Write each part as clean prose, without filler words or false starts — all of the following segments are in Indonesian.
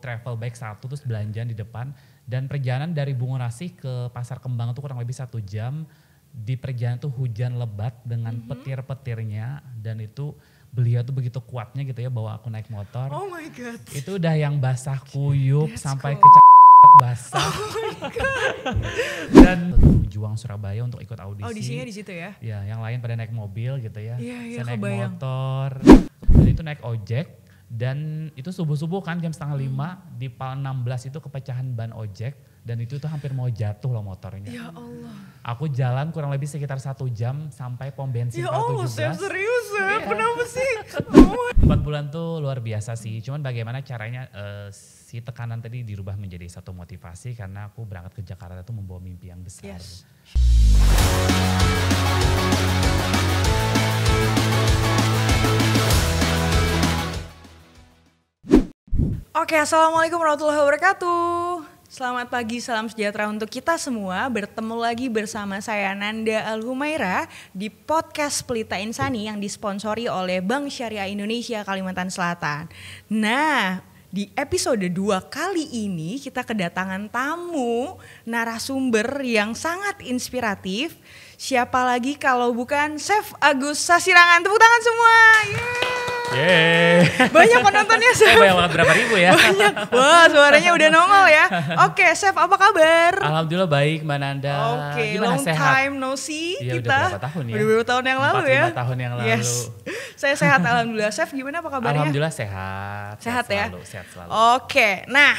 travel bag satu terus belanjaan di depan. Dan perjalanan dari Bungurasi ke Pasar Kembang itu kurang lebih 1 jam. Di perjalanan tuh hujan lebat dengan petir-petirnya dan itu beliau tuh begitu kuatnya gitu ya bawa aku naik motor. Oh my God. Itu udah yang basah kuyup Let's sampai go. ke basah. Oh my God. Dan Juang Surabaya untuk ikut audisi. Audisinya di situ ya? Ya, yang lain pada naik mobil gitu ya. Iya, Saya naik kebayang. motor. Dan itu naik ojek. Dan itu subuh-subuh kan jam 4:30 di Pal 16 itu kepecahan ban ojek. Dan itu tuh hampir mau jatuh loh motornya. Ya Allah. Aku jalan kurang lebih sekitar 1 jam sampai pom bensin Ya Pal Allah, 17. Chef, serius Chef? Iya. Kenapa sih? Oh my 4 bulan tuh luar biasa sih. Cuman bagaimana caranya si tekanan tadi dirubah menjadi satu motivasi karena aku berangkat ke Jakarta itu membawa mimpi yang besar. Yes. Oke, Assalamualaikum warahmatullahi wabarakatuh. Selamat pagi, salam sejahtera untuk kita semua. Bertemu lagi bersama saya Nanda Al-Humaira di podcast Pelita Insani yang disponsori oleh Bank Syariah Indonesia Kalimantan Selatan. Nah, di episode 2 kali ini kita kedatangan tamu narasumber yang sangat inspiratif. Siapa lagi kalau bukan Chef Agus Sasirangan. Tepuk tangan semua. Yeay. Banyak penontonnya Chef. Banyak banget, berapa ribu ya? Banyak. Wah, suaranya udah nongol ya. Oke, Chef, apa kabar? Alhamdulillah baik Mbak Nanda. Oke, Gimana, long sehat? time no see Iya, kita. udah berapa tahun ya? Udah beberapa tahun yang lalu 4-5 ya. tahun yang lalu. Yes. Saya sehat alhamdulillah. Chef, gimana apa kabarnya? Alhamdulillah sehat. Sehat ya? Selalu, sehat selalu. Oke, nah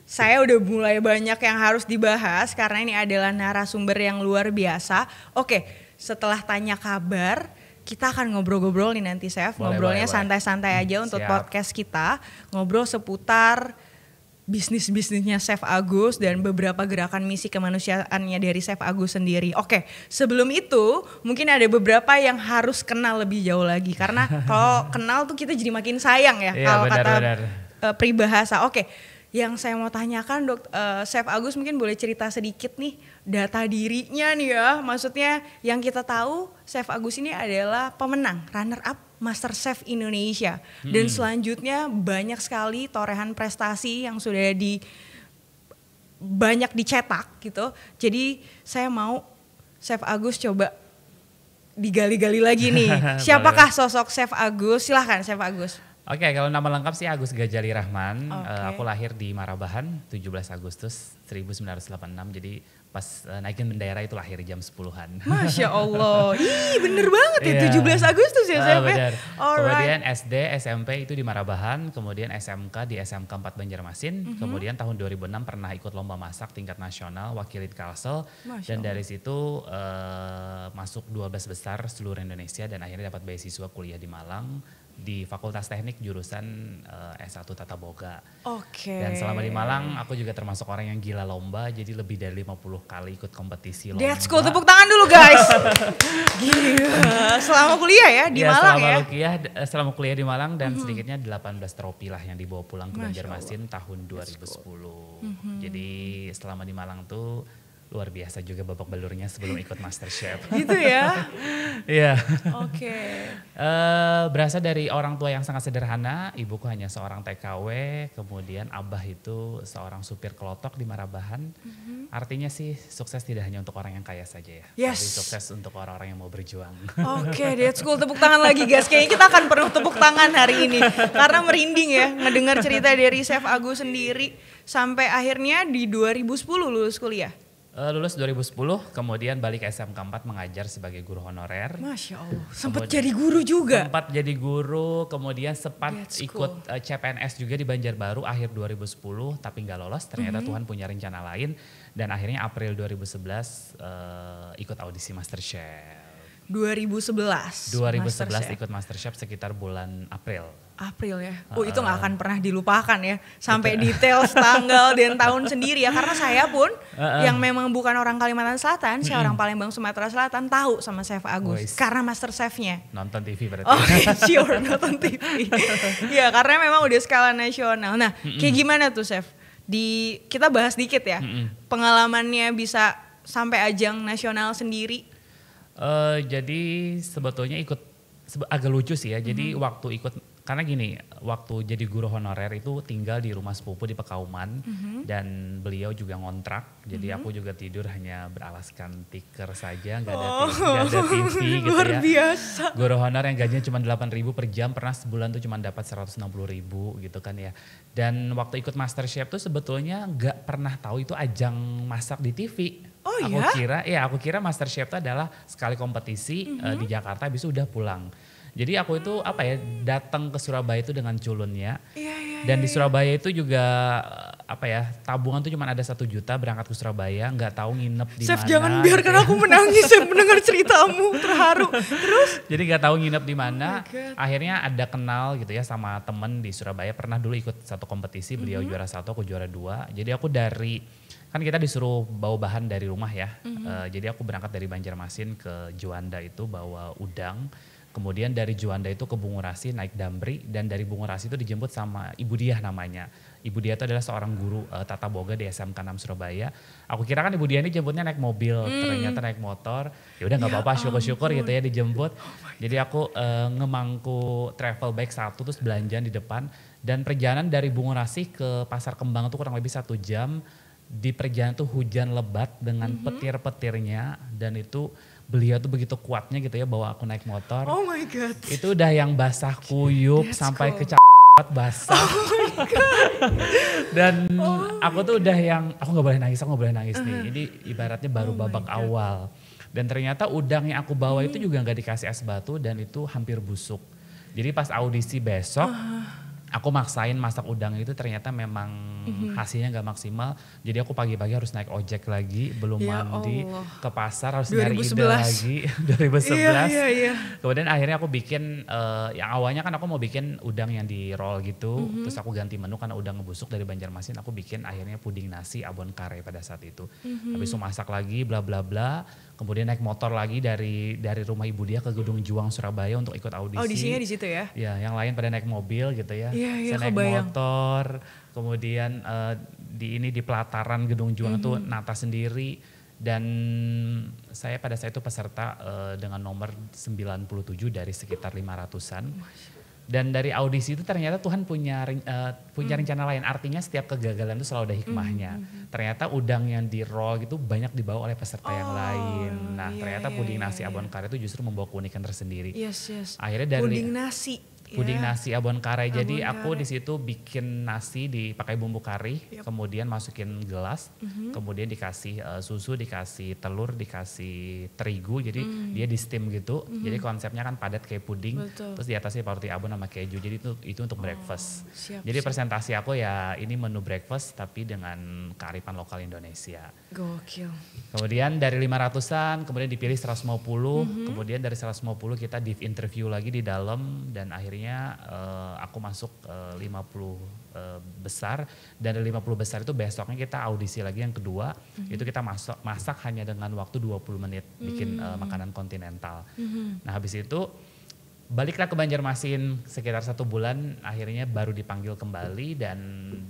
saya udah mulai banyak yang harus dibahas karena ini adalah narasumber yang luar biasa. Oke, setelah tanya kabar, kita akan ngobrol-ngobrol nih nanti Chef. Boleh, Ngobrolnya boleh. santai-santai aja untuk Siap. podcast kita. Ngobrol seputar bisnis-bisnisnya Chef Agus dan beberapa gerakan misi kemanusiaannya dari Chef Agus sendiri. Oke, sebelum itu mungkin ada beberapa yang harus kenal lebih jauh lagi. Karena kalau kenal tuh kita jadi makin sayang ya. Iya, Kalau benar, kata benar. peribahasa. Oke, yang saya mau tanyakan Chef Agus mungkin boleh cerita sedikit nih data dirinya nih ya. Maksudnya yang kita tahu Chef Agus ini adalah pemenang runner up MasterChef Indonesia. Dan selanjutnya banyak sekali torehan prestasi yang sudah banyak dicetak gitu. Jadi saya mau Chef Agus coba digali-gali lagi nih. Siapakah sosok Chef Agus? Silahkan Chef Agus. Oke, kalau nama lengkap sih Agus Gajali Rahman. Oke. Aku lahir di Marabahan 17 Agustus 1986. Jadi pas naikin bendera itu lahir jam 10-an. Masya Allah, ih bener banget ya Iya. 17 Agustus ya Chef. Benar. Alright. Kemudian SD, SMP itu di Marabahan, kemudian SMK di SMK 4 Banjarmasin, kemudian tahun 2006 pernah ikut lomba masak tingkat nasional wakilin Kalsel, Masya dan dari situ masuk 12 besar seluruh Indonesia dan akhirnya dapat beasiswa kuliah di Malang di Fakultas Teknik jurusan S1 Tata Boga. Oke. Dan selama di Malang aku juga termasuk orang yang gila lomba, jadi lebih dari 50 kali ikut kompetisi lomba. That's cool, tepuk tangan dulu guys. Gila, selama kuliah ya di Malang ya. Selama kuliah di Malang dan sedikitnya 18 trofi lah yang dibawa pulang ke Masya Banjarmasin tahun 2010. Jadi selama di Malang tuh luar biasa juga babak belurnya sebelum ikut MasterChef. Gitu ya. Iya. Oke. Berasal dari orang tua yang sangat sederhana, ibuku hanya seorang TKW, kemudian abah itu seorang supir kelotok di Marabahan. Artinya sih sukses tidak hanya untuk orang yang kaya saja ya, Yes. tapi sukses untuk orang-orang yang mau berjuang. Oke, that's cool. Tepuk tangan lagi guys. Kayaknya kita akan penuh tepuk tangan hari ini. Karena merinding ya ngedengar cerita dari Chef Agus sendiri. Sampai akhirnya di 2010 lulus kuliah. Lulus 2010, kemudian balik SMK 4 mengajar sebagai guru honorer. Masya Allah, sempat Kemudian- jadi guru juga. Sempat jadi guru, kemudian sempat That's ikut CPNS juga di Banjarbaru akhir 2010, tapi nggak lolos. Ternyata Tuhan punya rencana lain, dan akhirnya April 2011 ikut audisi MasterChef. 2011. 2011 MasterChef. ikut MasterChef sekitar bulan April. April ya. Oh itu gak akan pernah dilupakan ya. Sampai detail tanggal dan tahun sendiri ya. Karena saya pun yang memang bukan orang Kalimantan Selatan, saya orang Palembang Sumatera Selatan tahu sama Chef Agus. Wis. Karena Masterchef-nya. Nonton TV berarti. Oke, sure, nonton TV. Iya, karena memang udah skala nasional. Nah, kayak gimana tuh Chef? Kita bahas dikit ya. Pengalamannya bisa sampai ajang nasional sendiri. Jadi sebetulnya agak lucu sih ya. Jadi waktu ikut Karena gini, waktu jadi guru honorer itu tinggal di rumah sepupu di Pekauman dan beliau juga ngontrak. Jadi aku juga tidur hanya beralaskan tikar saja, nggak ada TV gitu Luar ya. biasa. Guru honor yang gajinya cuma 8.000 per jam, pernah sebulan tuh cuma dapat 160.000 gitu kan ya. Dan waktu ikut MasterChef tuh sebetulnya nggak pernah tahu itu ajang masak di TV. Oh Aku kira MasterChef itu adalah sekali kompetisi di Jakarta, habis itu udah pulang. Jadi aku itu datang ke Surabaya itu dengan culunnya. Dan di Surabaya itu juga tabungan tuh cuma ada 1 juta, berangkat ke Surabaya, nggak tahu nginep di mana. Chef, jangan biarkan aku menangis Chef mendengar ceritamu, terharu. Terus? Jadi nggak tahu nginep di mana. Akhirnya ada kenal gitu ya sama temen di Surabaya, pernah dulu ikut satu kompetisi, beliau juara 1, aku juara 2. Jadi aku kan kita disuruh bawa bahan dari rumah ya. Jadi aku berangkat dari Banjarmasin ke Juanda itu bawa udang. Kemudian dari Juanda itu ke Bungurasi naik Damri, dan dari Bungurasi itu dijemput sama Ibu Diah namanya. Ibu Diah itu adalah seorang guru tata boga di SMK 6 Surabaya. Aku kira kan Ibu Diah ini jemputnya naik mobil, ternyata naik motor. Ya udah nggak apa-apa, syukur-syukur gitu ya dijemput. Jadi aku ngemangku travel bag 1 terus belanjaan di depan, dan perjalanan dari Bungurasi ke Pasar Kembang itu kurang lebih 1 jam. Di perjalanan tuh hujan lebat dengan petir-petirnya, dan itu beliau tuh begitu kuatnya gitu ya bawa aku naik motor. Oh my God. Itu udah yang basah kuyup sampai ke basah. Oh my God. Dan aku tuh udah yang aku nggak boleh nangis nih. Ini ibaratnya baru babak awal. Dan ternyata udang yang aku bawa itu juga nggak dikasih es batu dan itu hampir busuk. Jadi pas audisi besok aku maksain masak udang itu, ternyata memang hasilnya nggak maksimal. Jadi aku pagi-pagi harus naik ojek lagi, belum mandi, ke pasar harus nyari ide lagi. 2011. Iya. Kemudian akhirnya aku bikin, yang awalnya kan aku mau bikin udang yang di roll gitu. Terus aku ganti menu karena udang ngebusuk dari Banjarmasin. Aku bikin akhirnya puding nasi abon kare pada saat itu. Habis itu masak lagi bla bla bla. Kemudian naik motor lagi dari rumah Ibu Diah ke Gedung Juang Surabaya untuk ikut audisi. Audisinya di situ ya? Ya, yang lain pada naik mobil gitu ya. Iya, saya naik motor, kemudian di pelataran Gedung Juang itu nata sendiri, dan saya pada saat itu peserta dengan nomor 97 dari sekitar 500-an. Dan dari audisi itu ternyata Tuhan punya rencana lain. Artinya setiap kegagalan itu selalu ada hikmahnya. Ternyata udang yang di roll gitu banyak dibawa oleh peserta yang lain. Nah, ternyata puding nasi abon kare itu justru membawa keunikan tersendiri. Yes. Akhirnya dari Puding nasi abon kare. Jadi aku di situ bikin nasi dipakai bumbu kari, kemudian masukin gelas, kemudian dikasih susu, dikasih telur, dikasih terigu. Jadi dia di steam gitu. Jadi konsepnya kan padat kayak puding. Betul. Terus di atasnya roti abon sama keju. Jadi itu untuk breakfast. Jadi Siap. presentasi aku ya ini menu breakfast tapi dengan kearifan lokal Indonesia. Gokil. Kemudian dari 500-an, kemudian dipilih 150, kemudian dari 150 kita div interview lagi di dalam, dan akhirnya aku masuk 50 besar, dan dari 50 besar itu besoknya kita audisi lagi yang kedua, itu kita masak hanya dengan waktu 20 menit bikin makanan kontinental. Nah habis itu baliklah ke Banjarmasin sekitar 1 bulan, akhirnya baru dipanggil kembali dan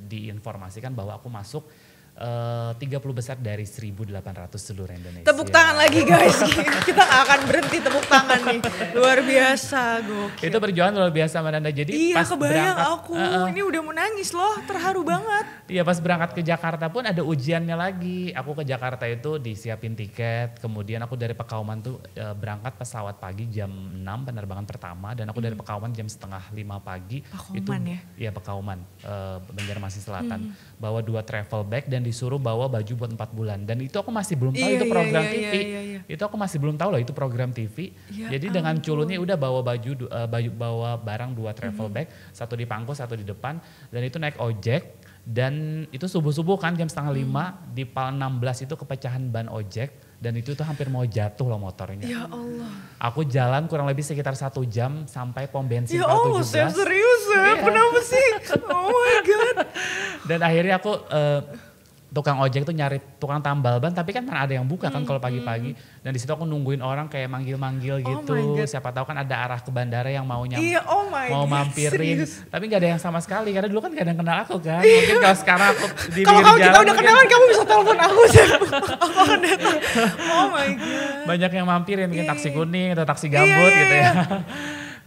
diinformasikan bahwa aku masuk 30 besar dari 1.800 seluruh Indonesia. Tepuk tangan lagi guys, kita gak akan berhenti tepuk tangan nih, luar biasa, gokil. Itu perjuangan luar biasa Mbak Nanda. Jadi iya pas kebayang berangkat, aku, ini udah mau nangis loh, terharu banget. Iya pas berangkat ke Jakarta pun ada ujiannya lagi. Aku ke Jakarta itu disiapin tiket, kemudian aku dari Pekauman tuh berangkat pesawat pagi jam 6 penerbangan pertama, dan aku dari Pekauman jam setengah 5 pagi. Pekauman itu, ya? Iya Pekauman, Banjarmasin Selatan. Bawa 2 travel bag dan disuruh bawa baju buat 4 bulan. Dan itu aku masih belum tahu itu program TV. Iya. Itu aku masih belum tahu loh itu program TV. Ya jadi dengan culunnya udah bawa bawa barang 2 travel bag, 1 di pangku, 1 di depan, dan itu naik ojek. Dan itu subuh-subuh kan jam setengah 5 di Pal 16 itu kepecahan ban ojek, dan itu tuh hampir mau jatuh loh motornya. Ya Allah. Aku jalan kurang lebih sekitar 1 jam sampai pom bensin Ya Allah, Chef, serius ya? Kenapa sih? Oh my God. Dan akhirnya aku tukang ojek tuh nyari tukang tambal ban, tapi kan mana ada yang buka kan kalau pagi-pagi. Dan di situ aku nungguin orang kayak manggil-manggil gitu. Siapa tahu kan ada arah ke bandara yang mau mau mampirin. Serius? Tapi nggak ada yang sama sekali karena dulu kan gak ada yang kenal aku kan. Mungkin kalau sekarang aku di Kalau pinggir kita jalan udah kenalan, kamu bisa telepon aku, Chef. Aku akan datang. Oh my God. banyak yang mampirin, mungkin taksi kuning atau taksi gambut gitu ya.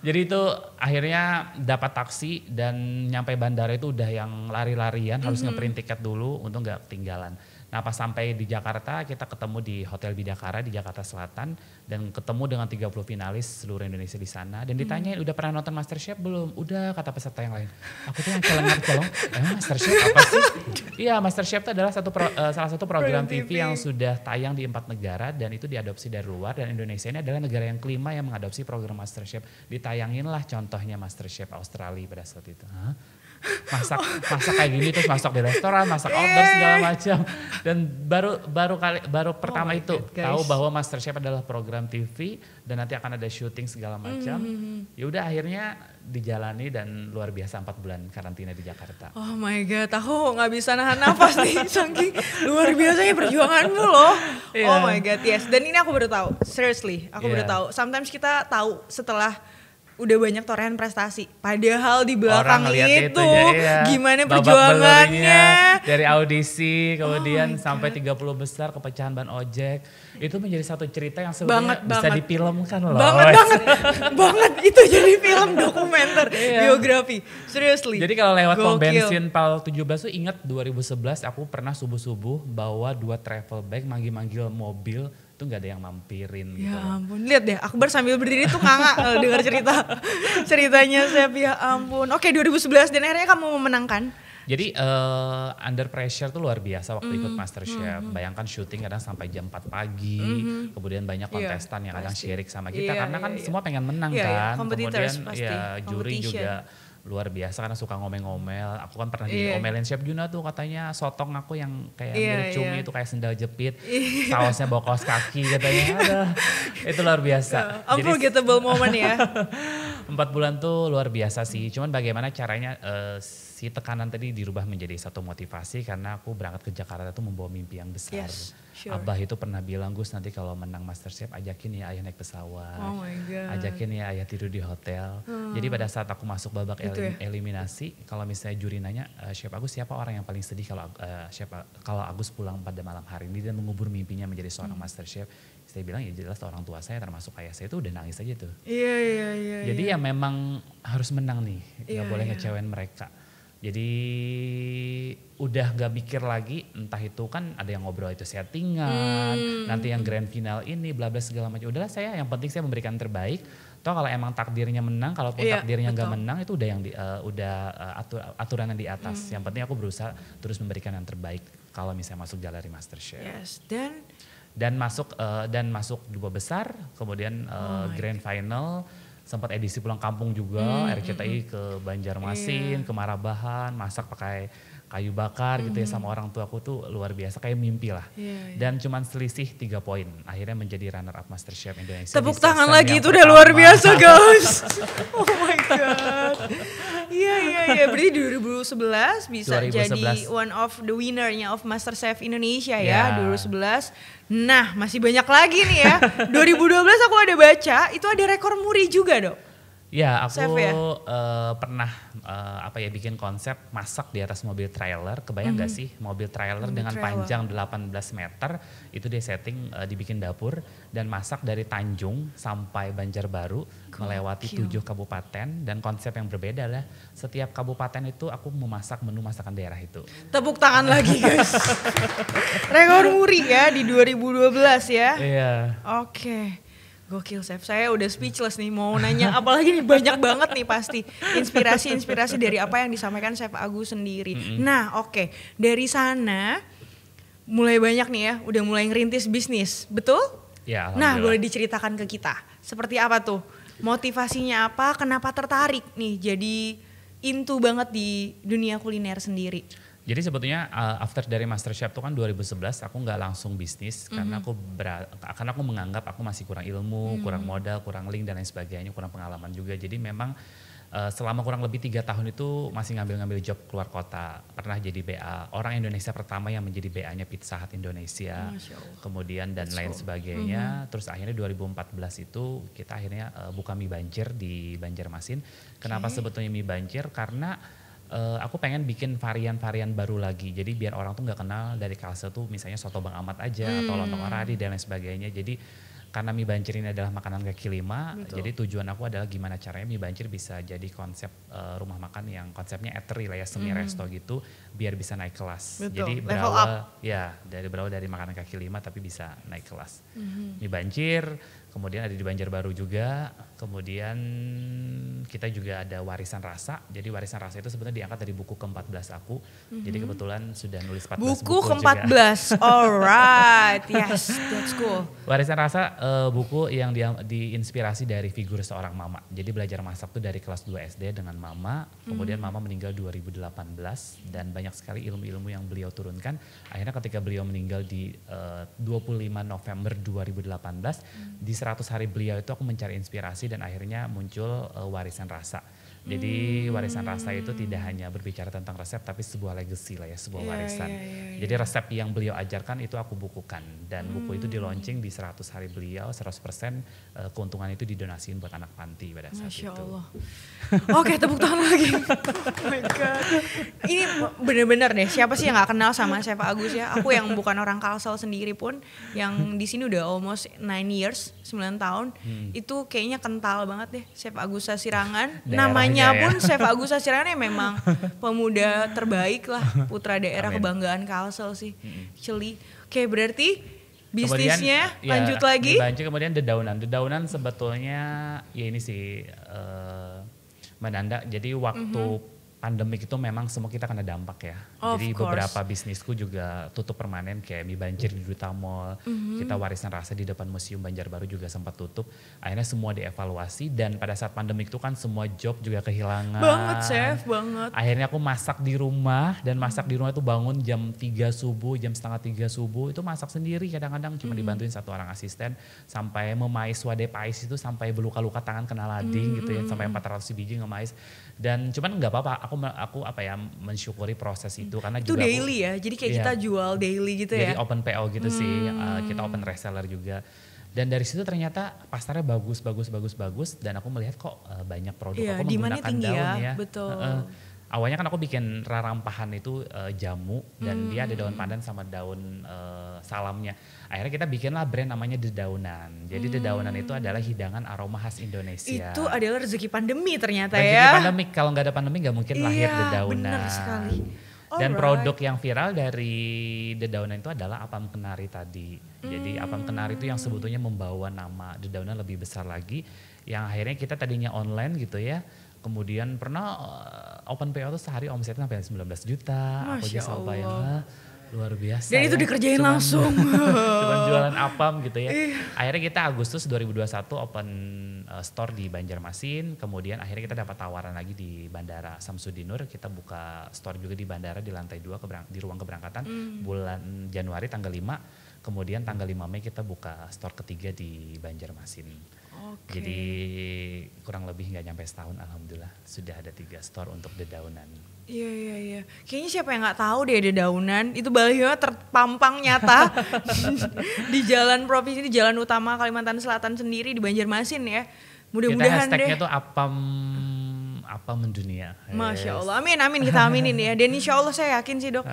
Jadi itu akhirnya dapat taksi dan nyampe bandara itu udah yang lari-larian, harus ngeprint tiket dulu, untung nggak ketinggalan. Nah pas sampai di Jakarta kita ketemu di Hotel Bidakara di Jakarta Selatan dan ketemu dengan 30 finalis seluruh Indonesia di sana dan ditanyain udah pernah nonton MasterChef belum? Udah, kata peserta yang lain. Aku tuh yang colong, emang MasterChef apa sih? Iya, MasterChef itu adalah salah satu program TV yang sudah tayang di 4 negara dan itu diadopsi dari luar dan Indonesia ini adalah negara yang kelima yang mengadopsi program MasterChef. Ditayangin lah contohnya MasterChef Australia pada saat itu. Hah? masak kayak gini terus masak di restoran, masak outdoor segala macam dan baru pertama itu tahu bahwa MasterChef adalah program TV dan nanti akan ada syuting segala macam. Ya udah akhirnya dijalani dan luar biasa 4 bulan karantina di Jakarta. Oh my god, aku nggak bisa nahan nafas nih saking luar biasanya perjuanganmu loh. Oh my god, yes. Dan ini aku baru tahu, seriously, aku baru tahu. Sometimes kita tahu setelah udah banyak torehan prestasi, padahal di belakang itu gimana perjuangannya dari audisi kemudian sampai 30 besar kepecahan ban ojek itu menjadi satu cerita yang sebenarnya bisa difilmkan loh. Banget itu jadi film dokumenter biografi, seriously. Jadi kalau lewat pom bensin Pal 17 tuh ingat 2011 aku pernah subuh-subuh bawa 2 travel bag manggil-manggil mobil itu nggak ada yang mampirin gitu. Ya ampun, lihat deh Akbar sambil berdiri tuh nganga dengar ceritanya Chef, ya ampun. Oke, 2011 dan akhirnya kamu memenangkan. Jadi under pressure tuh luar biasa waktu ikut MasterChef. Bayangkan syuting kadang sampai jam 4 pagi, kemudian banyak kontestan yang kadang sharing sama kita karena kan semua pengen menang kan. Kemudian juri juga luar biasa karena suka ngomel-ngomel. Aku kan pernah diomelin Chef Juna tuh katanya sotong aku yang kayak mirip cumi itu kayak sendal jepit. Sausnya bawa kaos kaki katanya. Aduh, itu luar biasa. Unforgettable moment ya. 4 bulan tuh luar biasa sih. Cuman bagaimana caranya si tekanan tadi dirubah menjadi satu motivasi karena aku berangkat ke Jakarta tuh membawa mimpi yang besar. Sure. Abah itu pernah bilang, Gus nanti kalau menang MasterChef ajakin ya ayah naik pesawat. Oh my God. Ajakin ya ayah tidur di hotel. Jadi pada saat aku masuk babak eliminasi, kalau misalnya juri nanya, Chef Agus siapa orang yang paling sedih kalau Agus pulang pada malam hari ini dan mengubur mimpinya menjadi seorang MasterChef. Saya bilang ya jelas orang tua saya termasuk ayah saya itu udah nangis aja tuh. Iya. Jadi ya memang harus menang nih, gak boleh ngecewain mereka. Jadi udah gak mikir lagi, entah itu kan ada yang ngobrol itu settingan, nanti yang grand final ini bla bla segala macam. Udahlah saya yang penting saya memberikan terbaik. Toh kalau emang takdirnya menang, kalaupun takdirnya gak menang itu udah yang aturan yang di atas. Yang penting aku berusaha terus memberikan yang terbaik kalau misalnya masuk Jalari MasterChef. Yes, dan masuk 2 besar, kemudian grand final. Sempat edisi pulang kampung juga, RCTI ke Banjarmasin, ke Marabahan, masak pakai kayu bakar gitu ya sama orang tuaku tuh luar biasa, kayak mimpi lah. Dan cuman selisih 3 poin, akhirnya menjadi runner up MasterChef Indonesia. Tepuk tangan lagi, itu udah luar biasa guys. Oh my god. Iya, berarti 2011 bisa 2011. Jadi one of the winner-nya of MasterChef Indonesia ya, 2011. Nah masih banyak lagi nih ya, 2012 aku ada baca, itu ada rekor muri juga dong. Ya aku pernah bikin konsep masak di atas mobil trailer. Kebayang gak sih mobil trailer dengan panjang 18 meter itu dia setting dibikin dapur dan masak dari Tanjung sampai Banjarbaru melewati 7 kabupaten dan konsep yang berbeda lah. Setiap kabupaten itu aku memasak menu masakan daerah itu. Tepuk tangan lagi guys. Rekor muri ya di 2012 ya. Iya. Oke. Gokil Chef, saya udah speechless nih mau nanya apalagi nih, banyak banget nih pasti inspirasi dari apa yang disampaikan Chef Agus sendiri. Nah oke, dari sana mulai banyak nih ya, udah mulai ngerintis bisnis, betul? Ya, nah boleh diceritakan ke kita, seperti apa tuh? Motivasinya apa, kenapa tertarik nih jadi into banget di dunia kuliner sendiri? Jadi sebetulnya after dari MasterChef itu kan 2011 aku nggak langsung bisnis karena aku menganggap aku masih kurang ilmu, kurang modal, kurang link dan lain sebagainya, kurang pengalaman juga. Jadi memang selama kurang lebih 3 tahun itu masih ngambil job keluar kota. Pernah jadi BA, orang Indonesia pertama yang menjadi BA-nya Pizza Hut Indonesia. Kemudian dan lain sebagainya. Terus akhirnya 2014 itu kita akhirnya buka mie Banjir di Banjarmasin. Kenapa sebetulnya mie Banjir? Karena aku pengen bikin varian-varian baru lagi. Jadi biar orang tuh nggak kenal dari Kalsel tuh misalnya soto Bang Ahmad aja atau lontong Aradi dan lain sebagainya. Jadi karena mie bancir ini adalah makanan kaki lima, Betul. jadi tujuan aku adalah gimana caranya mie bancir bisa jadi konsep rumah makan yang konsepnya eatery lah ya, semi resto gitu, biar bisa naik kelas. Betul. Jadi Level berawal dari makanan kaki lima tapi bisa naik kelas. Mie bancir, kemudian ada di Banjarbaru juga, kemudian kita juga ada warisan rasa. Jadi warisan rasa itu sebenarnya diangkat dari buku ke-14 aku. Jadi kebetulan sudah nulis 14 buku ke-14, juga. alright, yes, that's cool. Warisan rasa buku yang diinspirasi dari figur seorang mama. Jadi belajar masak tuh dari kelas 2 SD dengan mama, kemudian mama meninggal 2018 dan banyak sekali ilmu-ilmu yang beliau turunkan. Akhirnya ketika beliau meninggal di 25 November 2018, di 100 hari beliau itu aku mencari inspirasi dan akhirnya muncul warisan rasa. Jadi warisan rasa itu tidak hanya berbicara tentang resep tapi sebuah legacy lah ya, sebuah warisan. Jadi resep yang beliau ajarkan itu aku bukukan dan buku itu di launching di 100 hari beliau, 100% keuntungan itu didonasiin buat anak panti pada saat Masya itu. Allah. Oke, tepuk tangan lagi. Oh my God. Ini bener-bener deh, siapa sih yang gak kenal sama Chef Agus ya? Aku yang bukan orang Kalsel sendiri pun, yang di sini udah almost 9 years, 9 tahun, itu kayaknya kental banget deh Chef Agus Sasirangan. Namanya pun Chef Agus Sasirangan ya memang pemuda terbaik lah, putra daerah kebanggaan Kalsel sih. Actually. Oke, berarti bisnisnya kemudian, lanjut lagi. Banjir, kemudian dedaunan sebetulnya ya ini sih Mbak Nanda, jadi waktu pandemik itu memang semua kita kena dampak ya. Of Jadi course. beberapa bisnisku juga tutup permanen kayak mie bancir di Duta Mall, kita warisan rasa di depan Museum Banjarbaru juga sempat tutup. Akhirnya semua dievaluasi dan pada saat pandemik itu kan semua job juga kehilangan. Banget Chef, banget. Akhirnya aku masak di rumah dan masak di rumah itu bangun jam 3 subuh, jam setengah 3 subuh itu masak sendiri kadang-kadang cuma dibantuin satu orang asisten sampai memais wadai pais itu sampai berluka-luka tangan kena lading gitu ya sampai 400 biji ngemais dan cuman nggak apa-apa aku apa ya mensyukuri proses itu karena Itu juga daily ya, jadi kayak Iya. kita jual daily gitu jadi ya. open PO gitu sih kita open reseller juga dan dari situ ternyata pasarnya bagus dan aku melihat kok banyak produk Iya, aku demand-nya menggunakan tinggi daun ya, ya. betul. Awalnya kan aku bikin rarampahan itu jamu dan dia ada daun pandan sama daun salamnya. Akhirnya kita bikinlah brand namanya Dedaunan. Jadi Dedaunan itu adalah hidangan aroma khas Indonesia. Itu adalah rezeki pandemi ternyata Rezeki ya. pandemi, kalau nggak ada pandemi nggak mungkin lahir Dedaunan. Benar sekali. Dan Alright. produk yang viral dari Dedaunan itu adalah apam kenari tadi. Jadi apam kenari itu yang sebetulnya membawa nama Dedaunan lebih besar lagi. Yang akhirnya kita tadinya online gitu ya. Kemudian pernah open PO tuh sehari omsetnya sampai 19 juta. Aku Masya aja sampai Allah. luar biasa. Dan itu ya. dikerjain langsung. Cuman jualan apam gitu ya. Akhirnya kita Agustus 2021 open store di Banjarmasin. Kemudian akhirnya kita dapat tawaran lagi di Bandara Samsudinur. Kita buka store juga di bandara di lantai 2 di ruang keberangkatan bulan Januari tanggal 5. Kemudian tanggal 5 Mei kita buka store ketiga di Banjarmasin. Oke. Jadi kurang lebih nggak nyampe setahun alhamdulillah sudah ada 3 store untuk Dedaunan. Iya. Kayaknya siapa yang nggak tahu deh Dedaunan. Itu balihonya terpampang nyata di jalan provinsi, di jalan utama Kalimantan Selatan sendiri di Banjarmasin ya. Kita Mudah-mudahan hashtagnya deh. tuh apam mendunia. Masya Allah, amin kita aminin ya. Dan insya Allah saya yakin sih dok.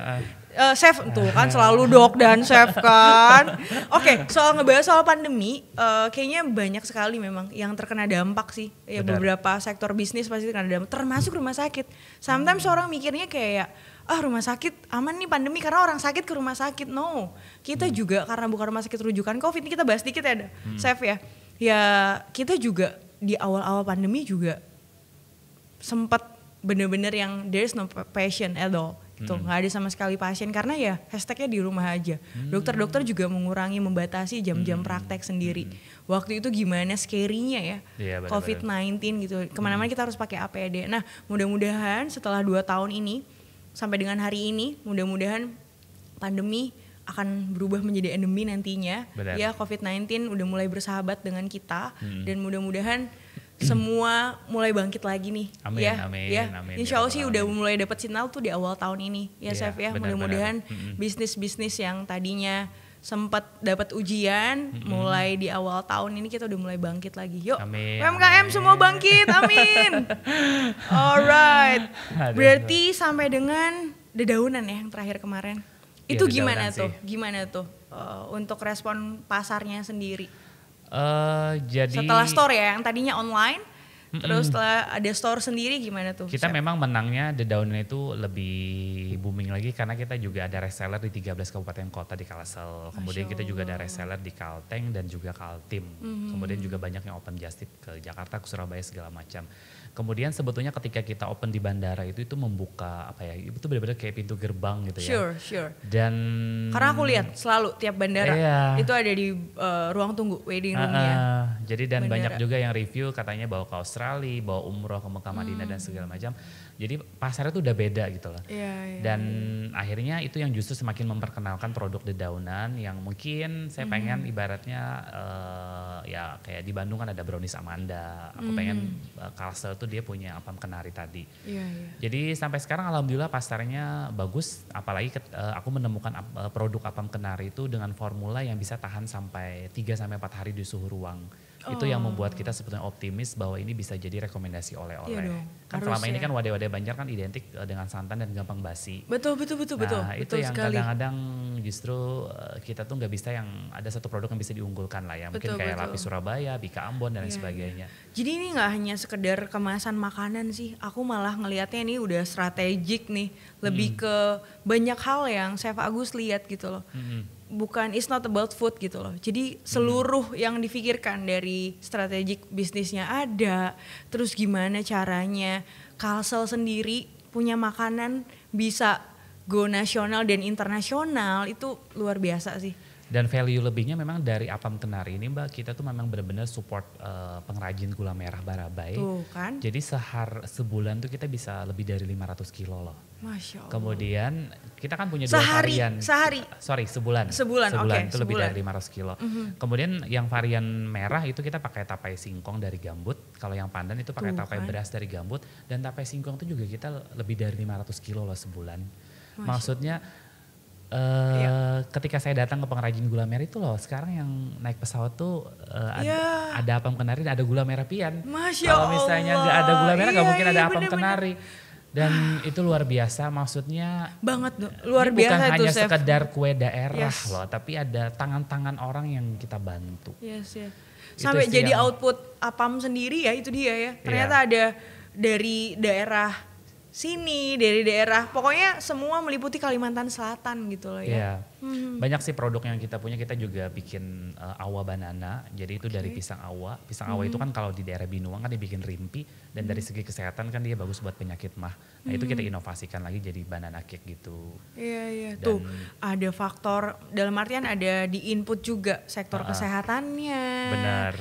Chef tuh kan selalu dok dan chef kan. Oke, soal ngebahas soal pandemi, kayaknya banyak sekali memang yang terkena dampak sih. Ya Benar. beberapa sektor bisnis pasti terkena dampak, termasuk rumah sakit. Sometimes orang mikirnya kayak rumah sakit aman nih pandemi karena orang sakit ke rumah sakit. No, kita juga karena bukan rumah sakit rujukan COVID. Ini kita bahas dikit ya, chef ya. Ya kita juga di awal-awal pandemi juga sempat bener-bener yang there's no patient at all gitu, nggak ada sama sekali pasien karena ya hashtagnya di rumah aja. Dokter-dokter juga mengurangi, membatasi jam-jam praktek sendiri. Waktu itu gimana scary-nya ya, Iya, benar-benar. COVID-19 gitu, kemana-mana kita harus pakai APD. Nah mudah-mudahan setelah 2 tahun ini sampai dengan hari ini, mudah-mudahan pandemi akan berubah menjadi endemi nantinya. Benar. Ya COVID-19 udah mulai bersahabat dengan kita dan mudah-mudahan semua mulai bangkit lagi nih. Amin, ya, amin, ya. amin, Insya Allah ya sih Rabbal udah alamin. mulai dapat sinyal tuh di awal tahun ini ya Iya, Chef ya. benar, Mudah-mudahan benar. bisnis-bisnis yang tadinya sempat dapat ujian mulai di awal tahun ini kita udah mulai bangkit lagi. Yuk Amin, UMKM amin. semua bangkit, amin. Alright, Aduh. berarti sampai dengan Dedaunan ya yang terakhir kemarin. Iya, Itu Dedaunan gimana sih. tuh? Gimana tuh untuk respon pasarnya sendiri? Jadi setelah store ya, yang tadinya online, terus setelah ada store sendiri gimana tuh? Kita memang menangnya dedaunan itu lebih booming lagi karena kita juga ada reseller di 13 kabupaten kota di Kalsel. Kemudian kita juga ada reseller di Kalteng dan juga Kaltim. Kemudian juga banyak yang open just tip ke Jakarta, ke Surabaya segala macam. Kemudian sebetulnya ketika kita open di bandara itu membuka apa ya? Itu benar-benar kayak pintu gerbang gitu ya. Sure. Dan karena aku lihat selalu tiap bandara itu ada di ruang tunggu waiting roomnya. Jadi dan bandara. Banyak juga yang review katanya bawa ke Australia, bawa umroh ke Mekah Madinah dan segala macam. Jadi pasarnya tuh udah beda gitu loh. Dan akhirnya itu yang justru semakin memperkenalkan produk dedaunan yang mungkin saya pengen ibaratnya ya kayak di Bandung kan ada brownies Amanda. Aku pengen Kalsel tuh dia punya apam kenari tadi. Jadi sampai sekarang alhamdulillah pasarnya bagus. Apalagi aku menemukan produk apam kenari itu dengan formula yang bisa tahan sampai 3-4 hari di suhu ruang. Itu yang membuat kita sebetulnya optimis bahwa ini bisa jadi rekomendasi oleh-oleh. Kan selama ini kan wadah-wadah Banjar kan identik dengan santan dan gampang basi. Betul. Nah itu yang kadang-kadang justru kita tuh nggak bisa yang ada satu produk yang bisa diunggulkan lah ya. Mungkin kayak Lapis Surabaya, Bika Ambon dan lain sebagainya. Jadi ini nggak hanya sekedar kemasan makanan sih. Aku malah ngelihatnya ini udah strategik nih. Lebih ke banyak hal yang Chef Agus lihat gitu loh. Bukan it's not about food gitu loh. Jadi seluruh yang difikirkan dari strategik bisnisnya ada. Terus gimana caranya Kalsel sendiri punya makanan bisa go nasional dan internasional itu luar biasa sih. Dan value lebihnya memang dari apam kenari ini Mbak, kita tuh memang benar-benar support pengrajin gula merah Barabai. Tuh kan. Jadi sebulan tuh kita bisa lebih dari 500 kilo loh. Masya Allah. Kemudian kita kan punya dua varian. Sebulan. Okay, itu lebih dari 500 kilo. Kemudian yang varian merah itu kita pakai tapai singkong dari gambut. Kalau yang pandan itu pakai tapai beras dari gambut. Dan tapai singkong itu juga kita lebih dari 500 kilo loh sebulan. Maksudnya ketika saya datang ke pengrajin gula merah itu loh, sekarang yang naik pesawat tuh ada apam kenari, ada gula merah pian. Kalau misalnya nggak ada gula merah nggak mungkin ada apam kenari. Dan itu luar biasa, maksudnya banget luar biasa bukan itu hanya Chef. Sekedar kue daerah loh, tapi ada tangan-tangan orang yang kita bantu. Sampai jadi output apam sendiri ya, itu dia ya. Ternyata ada dari daerah sini, dari daerah, pokoknya semua meliputi Kalimantan Selatan gitu loh ya. Banyak sih produk yang kita punya, kita juga bikin awa banana, jadi itu dari pisang awa. Pisang awa itu kan kalau di daerah Binuang kan dibikin rimpi, dan dari segi kesehatan kan dia bagus buat penyakit mah. Nah itu kita inovasikan lagi jadi banana cake gitu. Tuh ada faktor, dalam artian ada di input juga sektor kesehatannya. Benar.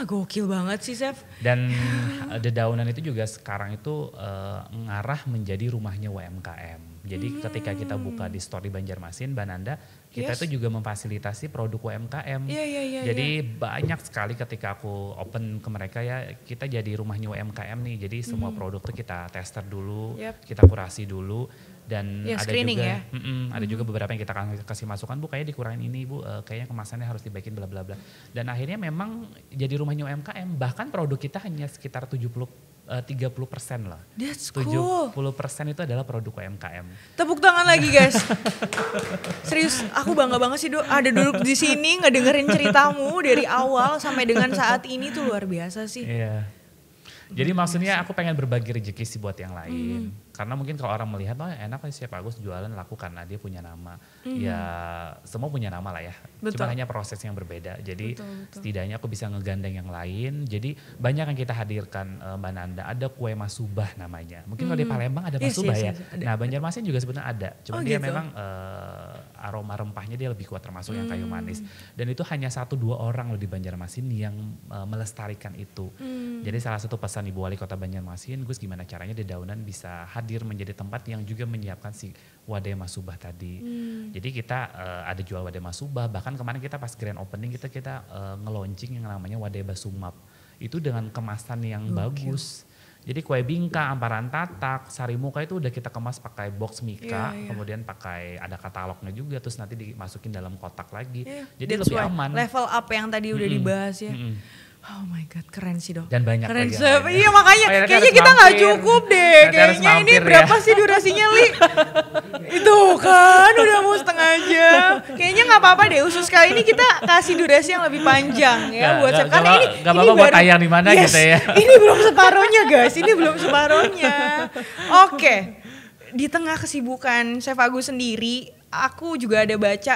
Gokil banget sih Chef. Dan dedaunan itu juga sekarang itu mengarah menjadi rumahnya UMKM. Jadi ketika kita buka di store di Banjarmasin, Mbak Nanda, kita itu juga memfasilitasi produk UMKM. Jadi banyak sekali ketika aku open ke mereka ya, kita jadi rumahnya UMKM nih. Jadi semua produk tuh kita tester dulu, kita kurasi dulu. Dan ada juga, ada juga beberapa yang kita kasih masukan, Bu kayaknya dikurangin ini Bu, kayaknya kemasannya harus dibaikin bla bla bla. Dan akhirnya memang jadi rumahnya UMKM, bahkan produk kita hanya sekitar 30% lah. That's cool. 70% itu adalah produk UMKM. Tepuk tangan lagi guys. Serius, aku bangga banget sih ada duduk di sini ngedengerin ceritamu dari awal sampai dengan saat ini tuh luar biasa sih. Jadi maksudnya aku pengen berbagi rezeki sih buat yang lain. Karena mungkin kalau orang melihat, oh enak sih Chef Agus jualan laku karena dia punya nama. Ya semua punya nama lah ya. Cuma hanya proses yang berbeda. Jadi setidaknya aku bisa ngegandeng yang lain. Jadi banyak yang kita hadirkan Mbak Nanda. Ada kue masubah namanya. Mungkin kalau di Palembang ada masubah ya. Nah Banjarmasin juga sebenarnya ada. Cuma dia memang aroma rempahnya dia lebih kuat termasuk yang kayu manis. Dan itu hanya 1-2 orang loh di Banjarmasin yang melestarikan itu. Jadi salah satu pesan Ibu Wali Kota Banjarmasin, Gus gimana caranya dedaunan bisa hadir menjadi tempat yang juga menyiapkan si wadah masubah tadi. Jadi kita ada jual wadah masubah, bahkan kemarin kita pas grand opening kita nge-launching yang namanya wadah basumap. Itu dengan kemasan yang bagus. Jadi kue bingka, amparan tatak, sari muka itu udah kita kemas pakai box mika, kemudian pakai ada katalognya juga, terus nanti dimasukin dalam kotak lagi. Jadi lebih aman. Level up yang tadi udah dibahas ya. Oh my God, keren sih dok. Dan banyak keren lagi. Iya makanya kayaknya kita nggak cukup deh. Kayaknya ini berapa sih durasinya Li? Itu kan udah mau setengah aja. Kayaknya nggak apa-apa deh, khusus kali ini kita kasih durasi yang lebih panjang ya buat Chef. Karena ini apa-apa buat tayang di mana gitu ya. Ini belum separohnya guys, ini belum separohnya. Oke, di tengah kesibukan Chef Agus sendiri, aku juga ada baca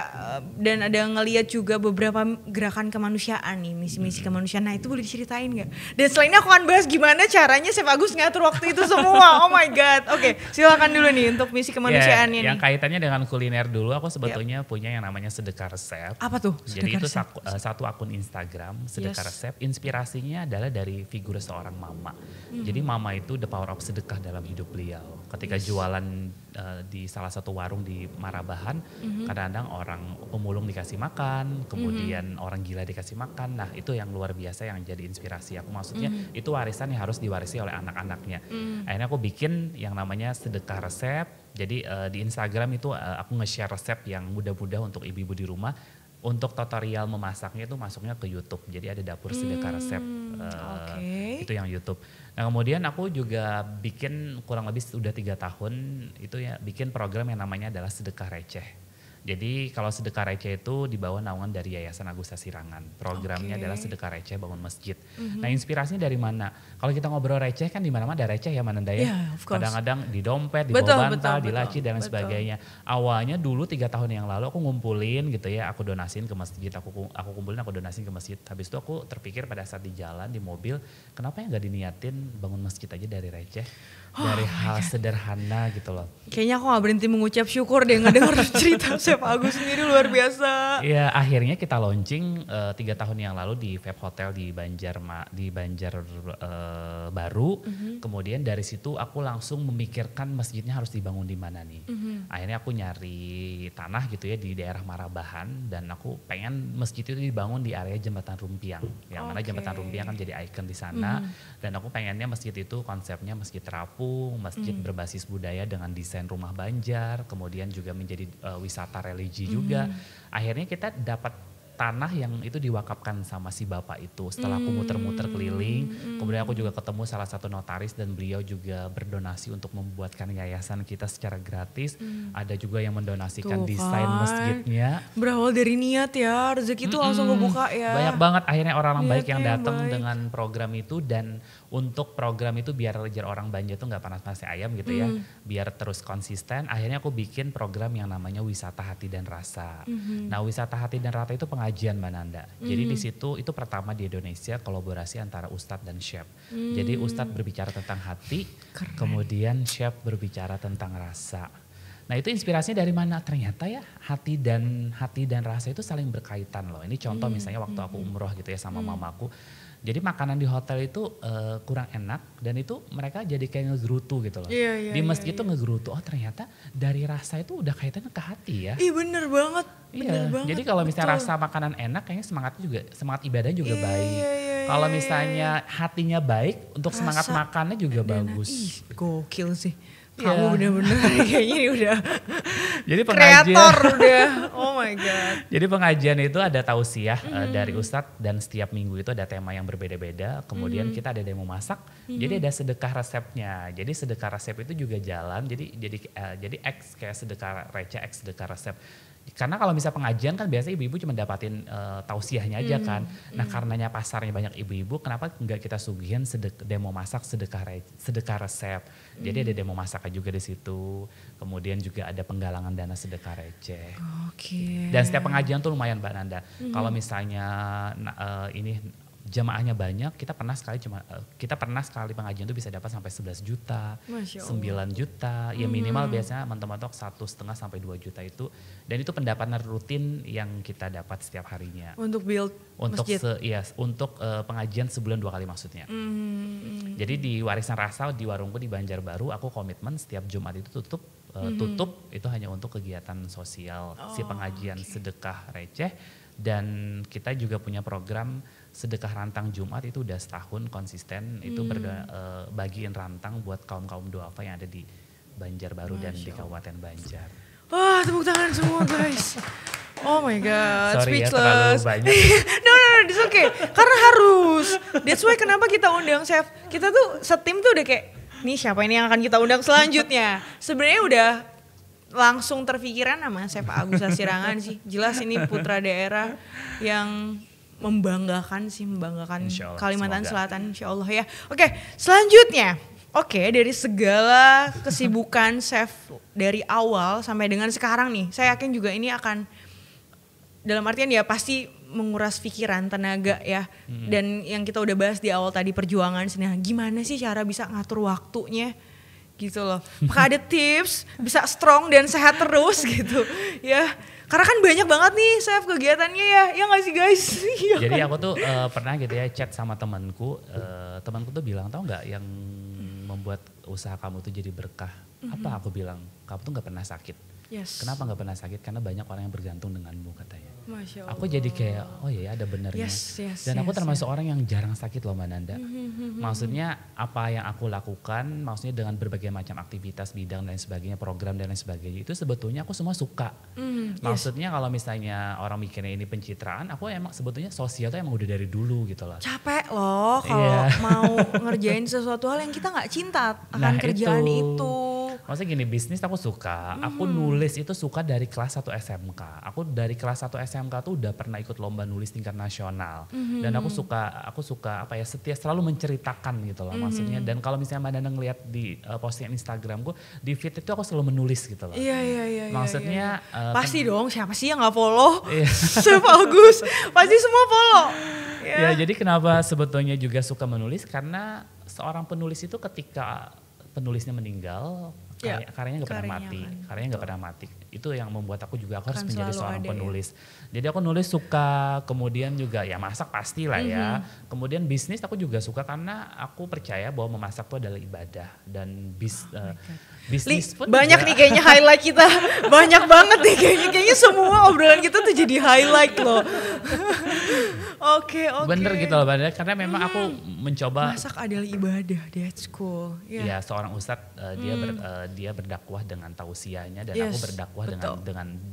dan ada ngeliat juga beberapa gerakan kemanusiaan nih, misi-misi kemanusiaan. Nah itu boleh diceritain gak? Dan selain itu aku akan bahas gimana caranya Chef Agus ngatur waktu itu semua. Oh my god. Oke, silakan dulu nih untuk misi kemanusiaannya nih. Yang kaitannya dengan kuliner dulu, aku sebetulnya punya yang namanya Sedekah Resep. Apa tuh? Jadi itu satu akun Instagram, Sedekah Resep. Inspirasinya adalah dari figur seorang mama. Jadi mama itu the power of sedekah dalam hidup beliau. Ketika jualan di salah satu warung di Marabahan, kadang-kadang orang pemulung dikasih makan, kemudian orang gila dikasih makan. Nah itu yang luar biasa yang jadi inspirasi aku. Maksudnya itu warisan yang harus diwarisi oleh anak-anaknya. Akhirnya aku bikin yang namanya Sedekah Resep. Jadi di Instagram itu aku nge-share resep yang mudah-mudah untuk ibu-ibu di rumah. Untuk tutorial memasaknya itu masuknya ke YouTube. Jadi ada dapur Sedekah Resep. Itu yang YouTube. Nah kemudian aku juga bikin kurang lebih sudah 3 tahun itu ya bikin program yang namanya adalah Sedekah Receh. Jadi kalau Sedekah Receh itu di bawah naungan dari Yayasan Agusta Sirangan. Programnya adalah Sedekah Receh bangun masjid. Nah inspirasinya dari mana? Kalau kita ngobrol receh kan di mana-mana ada receh ya Mananda ya. Kadang-kadang di dompet, di bawah bantal, di laci dan sebagainya. Awalnya dulu 3 tahun yang lalu aku ngumpulin gitu ya, aku donasiin ke masjid. Aku kumpulin, aku donasiin ke masjid. Habis itu aku terpikir pada saat di jalan, di mobil, kenapa ya gak diniatin bangun masjid aja dari receh? Dari hal sederhana gitu loh. Kayaknya aku gak berhenti mengucap syukur deh ngedenger cerita Chef Agus sendiri luar biasa. Ya akhirnya kita launching 3 tahun yang lalu di Vape Hotel di Banjar Baru. Kemudian dari situ aku langsung memikirkan masjidnya harus dibangun di mana nih. Akhirnya aku nyari tanah gitu ya di daerah Marabahan. Dan aku pengen masjid itu dibangun di area Jembatan Rumpiang. Yang mana Jembatan Rumpiang kan jadi ikon di sana. Dan aku pengennya masjid itu konsepnya masjid terapung. Masjid berbasis budaya dengan desain rumah Banjar, kemudian juga menjadi wisata religi juga. Akhirnya kita dapat tanah yang itu diwakafkan sama si bapak itu. Setelah aku muter-muter keliling, kemudian aku juga ketemu salah satu notaris dan beliau juga berdonasi untuk membuatkan yayasan kita secara gratis. Ada juga yang mendonasikan desain masjidnya. Berawal dari niat ya, rezeki itu langsung kebuka ya. Banyak banget akhirnya orang-orang baik yang datang dengan program itu. Dan untuk program itu biar orang Banjar itu gak panas-panas ayam gitu ya. Biar terus konsisten, akhirnya aku bikin program yang namanya Wisata Hati dan Rasa. Nah Wisata Hati dan Rasa itu pengajian Mbak Nanda. Jadi di situ itu pertama di Indonesia kolaborasi antara Ustadz dan Chef. Jadi Ustadz berbicara tentang hati, kemudian Chef berbicara tentang rasa. Nah itu inspirasinya dari mana? Ternyata ya hati dan rasa itu saling berkaitan loh. Ini contoh misalnya waktu aku umroh gitu ya sama mamaku. Jadi makanan di hotel itu kurang enak dan itu mereka jadi kayak ngegerutu gitu loh. Di masjid itu ngegerutu, oh ternyata dari rasa itu udah kaitannya ke hati ya. Ih bener banget. Jadi kalau misalnya rasa makanan enak kayaknya semangat ibadah juga baik. Kalau misalnya hatinya baik untuk semangat makannya juga bagus. Ih gokil sih. Kamu bener-bener kayaknya ini udah jadi pengajian, kreator udah, oh my god. Jadi pengajian itu ada tausiah dari Ustadz dan setiap minggu itu ada tema yang berbeda-beda. Kemudian kita ada demo masak, jadi ada sedekah resepnya. Jadi sedekah resep itu juga jalan, jadi X kayak sedekah receh, X sedekah resep. Karena kalau misalnya pengajian kan biasanya ibu-ibu cuma dapatin tausiahnya aja kan. Nah karenanya pasarnya banyak ibu-ibu, kenapa enggak kita sugihin demo masak sedekah resep. Jadi ada demo masak juga di situ. Kemudian juga ada penggalangan dana sedekah receh. Dan setiap pengajian tuh lumayan Mbak Nanda. Kalau misalnya ini jamaahnya banyak, kita pernah sekali pengajian tuh bisa dapat sampai 11 juta, 9 juta, ya minimal biasanya mentok-mentok 1,5 sampai 2 juta itu. Dan itu pendapatan rutin yang kita dapat setiap harinya. Untuk build masjid? Untuk pengajian sebulan 2 kali maksudnya. Jadi di Warisan Rasa di warungku di Banjarbaru, aku komitmen setiap Jumat itu tutup itu hanya untuk kegiatan sosial, si pengajian sedekah receh. Dan kita juga punya program sedekah rantang Jumat itu udah setahun konsisten itu bagiin rantang buat kaum-kaum duafa yang ada di Banjarbaru dan di Kabupaten Banjar. Wah tepuk tangan semua guys. Oh my god, sorry speechless. Ya, terlalu banyak. No, it's okay. Karena harus. That's why kenapa kita undang Chef. Kita tuh setim tuh udah kayak, nih siapa ini yang akan kita undang selanjutnya. Sebenarnya udah langsung terpikiran sama Chef Agus Sasirangan sih. Jelas ini putra daerah yang membanggakan Insyaallah, Kalimantan semoga. Selatan insyaallah ya. Oke, selanjutnya. Oke, dari segala kesibukan chef dari awal sampai dengan sekarang nih, saya yakin juga ini akan dalam artian ya pasti menguras pikiran, tenaga ya. Dan yang kita udah bahas di awal tadi perjuangan, nah gimana sih cara bisa ngatur waktunya gitu loh. Maka ada tips bisa strong dan sehat terus gitu ya. Karena kan banyak banget nih chef kegiatannya ya nggak sih guys? Jadi aku tuh pernah gitu ya chat sama temanku tuh bilang tau nggak yang membuat usaha kamu tuh jadi berkah. Apa aku bilang, kamu tuh nggak pernah sakit. Yes. Kenapa nggak pernah sakit? Karena banyak orang yang bergantung denganmu katanya. Masya Allah. Aku jadi kayak oh iya ada benernya. Dan aku termasuk orang yang jarang sakit loh Mbak Nanda. Maksudnya apa yang aku lakukan, maksudnya dengan berbagai macam aktivitas bidang dan sebagainya, program dan lain sebagainya itu sebetulnya aku semua suka. Maksudnya kalau misalnya orang mikirnya ini pencitraan, aku emang sebetulnya sosial tuh emang udah dari dulu gitu loh. Capek loh kalau mau ngerjain sesuatu hal yang kita nggak cinta akan kerjaan itu. Maksudnya gini, bisnis aku suka, aku nulis itu suka dari kelas 1 SMK. Aku dari kelas 1 SMK tuh udah pernah ikut lomba nulis tingkat nasional. Dan aku suka apa ya, selalu menceritakan gitu loh maksudnya. Dan kalau misalnya Mbak Nanda ngeliat di postingan Instagramku, di feed itu aku selalu menulis gitu loh. Iya. Maksudnya pasti dong, siapa sih yang gak follow? Chef Agus, pasti semua follow. Ya jadi kenapa sebetulnya juga suka menulis, karena seorang penulis itu ketika penulisnya meninggal, karyanya nggak pernah mati, karyanya nggak pernah mati. Itu yang membuat aku juga harus menjadi seorang penulis. Jadi aku nulis suka, kemudian juga ya masak pasti lah ya. Kemudian bisnis aku juga suka karena aku percaya bahwa memasak itu adalah ibadah dan bisnis pun banyak juga. Nih kayaknya highlight kita, banyak banget nih kayaknya semua obrolan kita tuh jadi highlight loh. Oke. Bener gitu loh Mbak, karena memang aku mencoba. Masak adalah ibadah, that's cool. Ya seorang ustadz dia berdakwah dengan tausiahnya dan aku berdakwah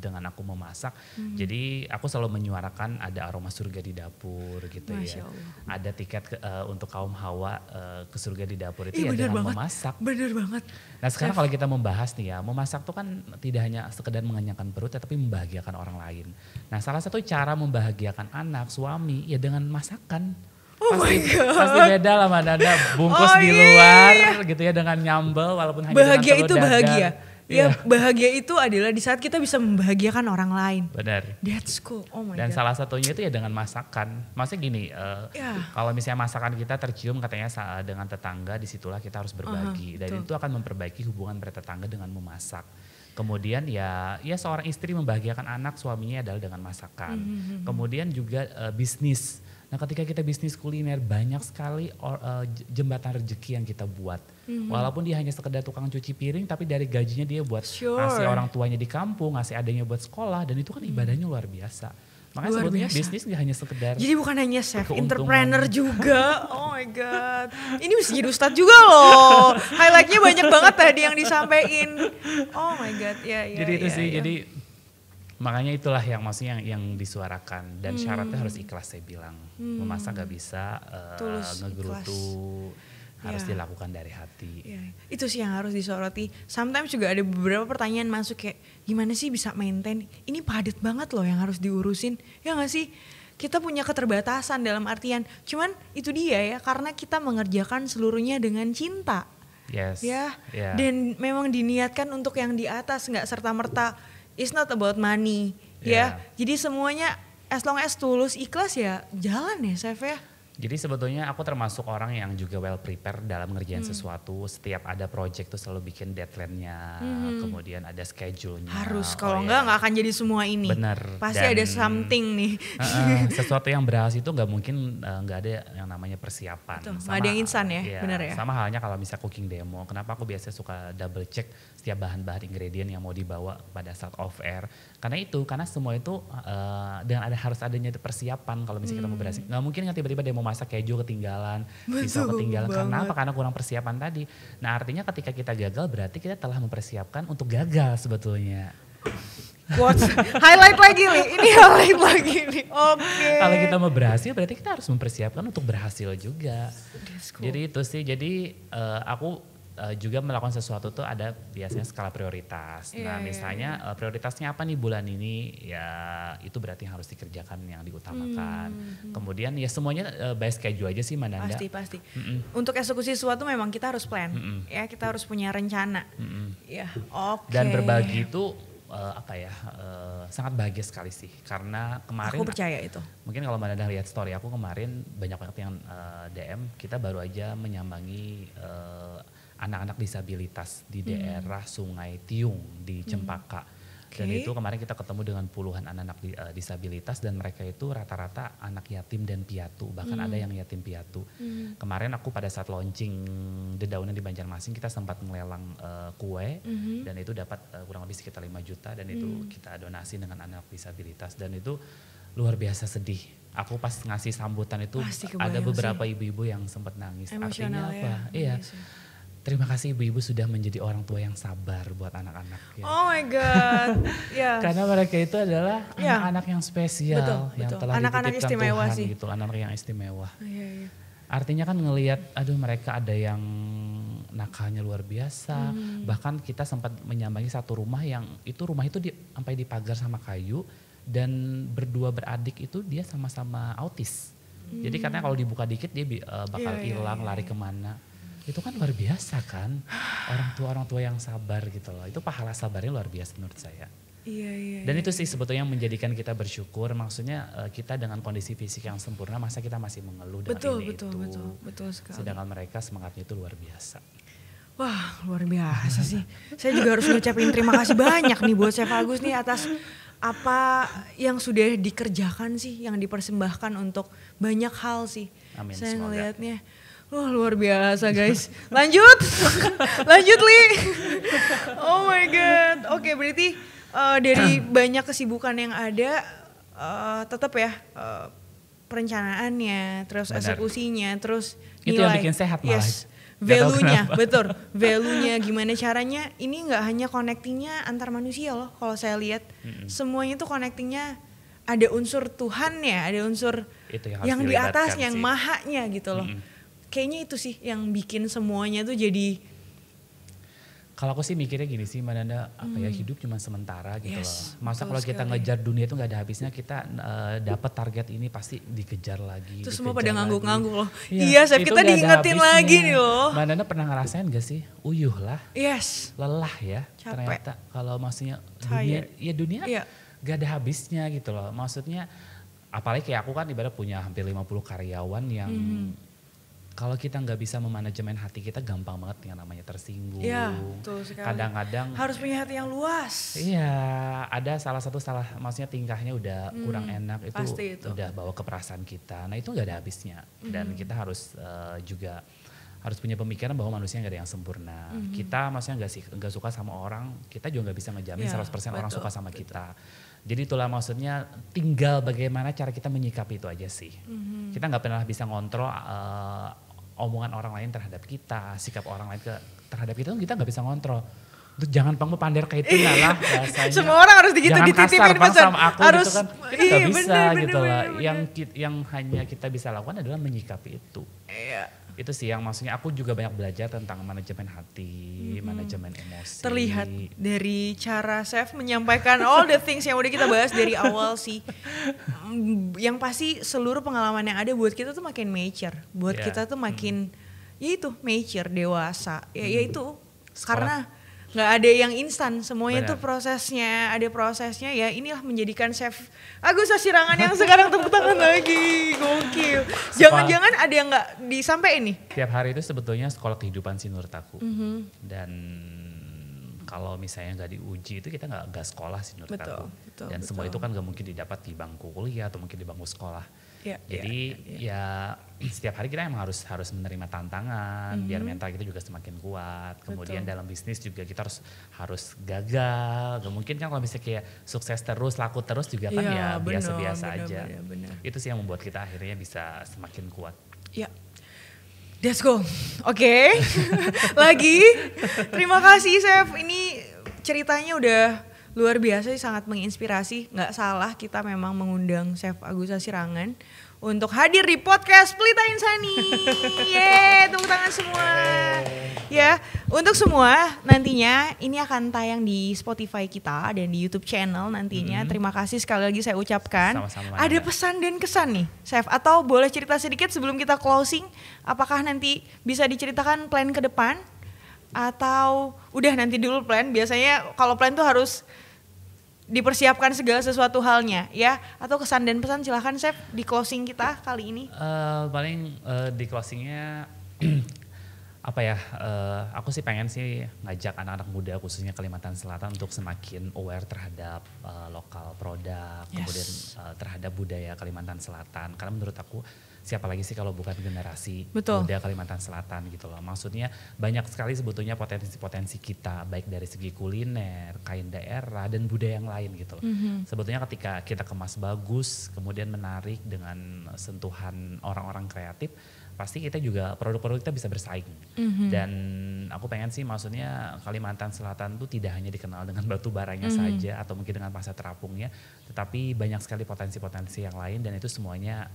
dengan aku memasak. Jadi aku selalu menyuarakan ada aroma surga di dapur gitu. Masya ya. Allah. Ada tiket untuk kaum hawa ke surga di dapur itu ya dengan memasak. Bener banget. Nah sekarang kalau kita membahas nih ya, memasak tuh kan tidak hanya sekedar mengenyangkan perut tetapi membahagiakan orang lain. Nah salah satu cara membahagiakan anak, suami ya dengan masakan. Pasti beda lah Mbak Nanda, bungkus di luar gitu ya dengan nyambel walaupun hanya bahagia dengan itu dadar. Bahagia. Ya bahagia itu adalah di saat kita bisa membahagiakan orang lain. Benar. That's cool. Oh my Dan God. salah satunya itu ya dengan masakan. Maksudnya gini, kalau misalnya masakan kita tercium katanya dengan tetangga, disitulah kita harus berbagi. Dan itu akan memperbaiki hubungan bertetangga dengan memasak. Kemudian ya seorang istri membahagiakan anak suaminya adalah dengan masakan. Kemudian juga bisnis. Nah ketika kita bisnis kuliner banyak sekali jembatan rezeki yang kita buat. Walaupun dia hanya sekedar tukang cuci piring tapi dari gajinya dia buat ngasih orang tuanya di kampung, ngasih adanya buat sekolah dan itu kan ibadahnya luar biasa. Makanya sebetulnya bisnis gak hanya sekedar. Jadi bukan hanya chef, entrepreneur juga. Oh my God. Ini bisa jadi ustadz juga loh. Highlightnya banyak banget tadi yang disampaikan. Oh my God. Jadi itu sih, jadi makanya itulah yang maksudnya yang disuarakan. Dan syaratnya harus ikhlas saya bilang. Memasak gak bisa ngegerutu. Harus dilakukan dari hati. Itu sih yang harus disoroti. Sometimes juga ada beberapa pertanyaan masuk kayak gimana sih bisa maintain? Ini padat banget loh yang harus diurusin. Ya gak sih? Kita punya keterbatasan dalam artian. Cuman itu dia ya karena kita mengerjakan seluruhnya dengan cinta. Yes. Dan memang diniatkan untuk yang di atas. Gak serta-merta it's not about money. Ya. Jadi semuanya as long as tulus ikhlas ya jalan ya chef ya. Jadi sebetulnya aku termasuk orang yang juga well prepared dalam ngerjain sesuatu. Setiap ada project tuh selalu bikin deadline-nya, kemudian ada schedule-nya. Harus, kalau enggak akan jadi semua ini. Bener. Pasti ada something nih. Sesuatu yang berhasil itu nggak mungkin nggak ada yang namanya persiapan. Nggak ada yang instan ya, bener ya. Sama halnya kalau misalnya cooking demo. Kenapa aku biasanya suka double check setiap bahan-bahan ingredient yang mau dibawa pada saat off air. Karena semua itu dengan harus adanya persiapan kalau misalnya kita mau berhasil. Nggak mungkin kan tiba-tiba demo masak keju ketinggalan, pisau ketinggalan. Karena apa? Karena kurang persiapan tadi. Nah artinya ketika kita gagal berarti kita telah mempersiapkan untuk gagal sebetulnya. Highlight lagi nih, ini highlight lagi nih. Oke. Kalau kita mau berhasil berarti kita harus mempersiapkan untuk berhasil juga. Cool. Jadi itu sih, jadi aku juga melakukan sesuatu tuh ada biasanya skala prioritas. Nah misalnya prioritasnya apa nih bulan ini, ya itu berarti harus dikerjakan yang diutamakan. Kemudian ya semuanya by schedule aja sih Mananda. Pasti. Untuk eksekusi sesuatu memang kita harus plan, ya kita harus punya rencana. Ya, oke. Dan berbagi itu sangat bahagia sekali sih, karena kemarin aku percaya itu. Mungkin kalau Mananda lihat story aku kemarin banyak banget yang DM, kita baru aja menyambangi anak-anak disabilitas di daerah Sungai Tiung di Cempaka. Dan itu kemarin kita ketemu dengan puluhan anak-anak disabilitas dan mereka itu rata-rata anak yatim dan piatu, bahkan ada yang yatim piatu. Kemarin aku pada saat launching Dedaunan di Banjarmasin kita sempat melelang kue dan itu dapat kurang lebih sekitar 5 juta dan itu kita donasi dengan anak disabilitas dan itu luar biasa sedih. Aku pas ngasih sambutan itu ada beberapa ibu-ibu yang sempat nangis. Emosional. Artinya apa? Iya. Terima kasih ibu-ibu sudah menjadi orang tua yang sabar buat anak-anak. Ya. Oh my God. Karena mereka itu adalah anak-anak yang spesial. Yang telah anak-anak dititipkan istimewa Tuhan sih. gitu. Anak-anak yang istimewa. Iya. Artinya kan ngelihat, aduh mereka ada yang nakalnya luar biasa. Bahkan kita sempat menyambangi satu rumah yang itu sampai dipagar sama kayu. Dan berdua beradik itu dia sama-sama autis. Jadi katanya kalau dibuka dikit dia bakal hilang, lari kemana. Itu kan luar biasa kan, orang tua yang sabar gitu loh. Itu pahala sabarnya luar biasa menurut saya. Iya. Dan itu sih sebetulnya yang menjadikan kita bersyukur. Maksudnya kita dengan kondisi fisik yang sempurna, masa kita masih mengeluh dengan ini itu. Betul sekali. Sedangkan mereka semangatnya itu luar biasa. Wah luar biasa sih. Saya juga harus ngucapin terima kasih banyak nih buat Chef Agus nih atas apa yang sudah dikerjakan sih, yang dipersembahkan untuk banyak hal sih. Amin, saya semoga. ngelihatnya. Wah luar biasa guys. Lanjut Li. Oh my God. Oke, berarti dari banyak kesibukan yang ada, tetap ya perencanaannya, terus eksekusinya, terus nilai. Itu yang bikin sehat malah. Yes. Value-nya, betul. Value-nya gimana caranya, ini gak hanya connecting-nya antar manusia loh kalau saya lihat. Semuanya tuh connecting-nya ada unsur Tuhan ya, ada unsur itu yang di atas, yang sih. mahanya gitu loh. Kayaknya itu sih yang bikin semuanya tuh jadi. Kalau aku sih mikirnya gini sih Mananda, hidup cuma sementara gitu loh. Masa kalau kita sekali. ngejar dunia itu gak ada habisnya, kita dapat target ini pasti dikejar lagi. Terus semua pada ngangguk-ngangguk loh. Iya, Chef, kita diingetin lagi nih loh. Mananda pernah ngerasain gak sih? Uyuh lah. Yes. Lelah ya. Capek. Ternyata kalau maksudnya dunia gak ada habisnya gitu loh. Maksudnya apalagi kayak aku kan ibarat punya hampir 50 karyawan yang kalau kita nggak bisa memanajemen hati kita gampang banget yang namanya tersinggung. Iya, betul sekali. Kadang-kadang harus punya hati yang luas. Iya, ada maksudnya tingkahnya udah kurang enak Pasti itu. Udah bawa ke perasaan kita. Nah itu nggak ada habisnya dan kita harus juga harus punya pemikiran bahwa manusia nggak ada yang sempurna. Kita maksudnya nggak suka sama orang, kita juga nggak bisa ngejamin 100% orang suka sama kita. Jadi itulah maksudnya tinggal bagaimana cara kita menyikapi itu aja sih. Kita nggak pernah bisa ngontrol omongan orang lain terhadap kita, sikap orang lain terhadap kita nggak bisa ngontrol. Itu jangan pander kayak itu lah bahasanya. Semua orang harus gitu dititipin pesan sama aku harus, gitu kan. Kita nggak bisa gitu lah. Yang hanya kita bisa lakukan adalah menyikapi itu. Iya. Itu sih yang maksudnya aku juga banyak belajar tentang manajemen hati, manajemen emosi. Terlihat dari cara Chef menyampaikan all the things yang udah kita bahas dari awal sih. Yang pasti seluruh pengalaman yang ada buat kita tuh makin mature. Buat kita tuh makin mature, dewasa. Ya itu karena nggak ada yang instan, semuanya tuh ada prosesnya ya. Inilah menjadikan Chef Agus Sasirangan yang sekarang tepuk tangan lagi, gokil. Jangan-jangan ada yang nggak disampaikan nih? Tiap hari itu sebetulnya sekolah kehidupan sih menurut aku. Dan kalau misalnya nggak diuji itu kita nggak sekolah sih menurut aku. Dan semua itu kan nggak mungkin didapat di bangku kuliah atau mungkin di bangku sekolah. Jadi ya setiap hari kita emang harus menerima tantangan biar mental kita juga semakin kuat. Kemudian dalam bisnis juga kita harus gagal. Gak mungkin kan kalau misalnya kayak sukses terus, laku terus juga kan biasa-biasa aja. Bener. Itu sih yang membuat kita akhirnya bisa semakin kuat. Ya. Let's go. Oke. Lagi. Terima kasih Chef. Ini ceritanya udah luar biasa sih, sangat menginspirasi. Nggak salah kita memang mengundang Chef Agus Sasirangan untuk hadir di podcast Pelita Insani. Yeay, tepuk tangan semua. Ya, untuk semua nantinya ini akan tayang di Spotify kita dan di YouTube channel nantinya. Terima kasih sekali lagi saya ucapkan. Sama-sama, Ada Nanda. pesan dan kesan nih, Chef, atau boleh cerita sedikit sebelum kita closing? Apakah nanti bisa diceritakan plan ke depan? Atau udah nanti dulu plan? Biasanya kalau plan tuh harus dipersiapkan segala sesuatu halnya ya. Atau kesan dan pesan silahkan Chef di closing kita kali ini. Paling di closingnya apa ya, aku sih pengen sih ngajak anak-anak muda khususnya Kalimantan Selatan untuk semakin aware terhadap lokal produk, kemudian terhadap budaya Kalimantan Selatan. Karena menurut aku siapa lagi sih kalau bukan generasi muda Kalimantan Selatan gitu loh. Maksudnya banyak sekali sebetulnya potensi-potensi kita baik dari segi kuliner, kain daerah dan budaya yang lain gitu loh. Sebetulnya ketika kita kemas bagus, kemudian menarik dengan sentuhan orang-orang kreatif, pasti kita juga produk-produk kita bisa bersaing. Dan aku pengen sih maksudnya Kalimantan Selatan tuh tidak hanya dikenal dengan batu baranya saja atau mungkin dengan pasar terapungnya, tetapi banyak sekali potensi-potensi yang lain dan itu semuanya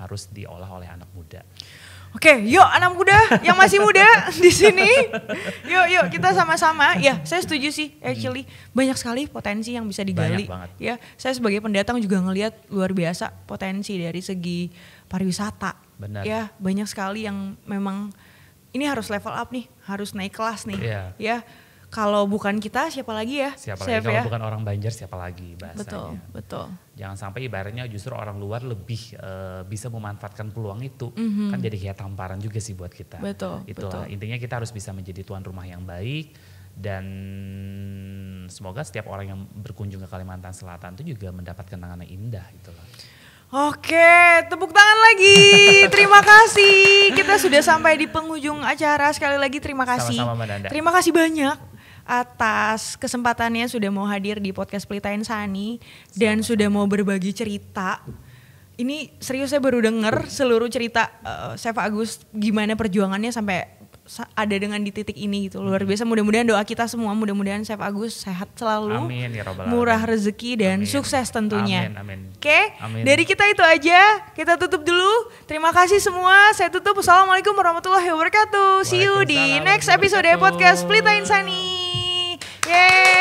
harus diolah oleh anak muda. Oke, yuk anak muda yang masih muda di sini. Yuk kita sama-sama. Ya, saya setuju sih actually banyak sekali potensi yang bisa digali. Banyak banget. Ya, saya sebagai pendatang juga ngelihat luar biasa potensi dari segi pariwisata. Benar. Ya, banyak sekali yang memang ini harus level up nih, harus naik kelas nih. Iya. Ya, kalau bukan kita siapa lagi ya? Siapa Chef, lagi kalau ya? bukan orang Banjar siapa lagi bahasanya. Betul. Jangan sampai ibaratnya justru orang luar lebih bisa memanfaatkan peluang itu. Kan jadi kayak tamparan juga sih buat kita. Betul. Itulah intinya kita harus bisa menjadi tuan rumah yang baik. Dan semoga setiap orang yang berkunjung ke Kalimantan Selatan itu juga mendapat kenangan yang indah gitu loh. Oke, tepuk tangan lagi. Terima kasih. Kita sudah sampai di penghujung acara. Sekali lagi terima kasih. Sama-sama Mbak Nanda. Terima kasih banyak atas kesempatannya sudah mau hadir di podcast Pelita Insani dan sudah mau berbagi cerita. Ini serius saya baru denger seluruh cerita Chef Agus gimana perjuangannya sampai ada dengan di titik ini gitu. Luar biasa, mudah-mudahan doa kita semua, mudah-mudahan Chef Agus sehat selalu, Amin, ya Rabbal alamin. murah rezeki dan sukses tentunya. Amin. Oke, Amin. dari kita itu aja, kita tutup dulu. Terima kasih semua, saya tutup. Assalamualaikum warahmatullahi wabarakatuh. See you di Waalaikumsalam next episode warahmatullahi podcast Pelita Insani. Yeay.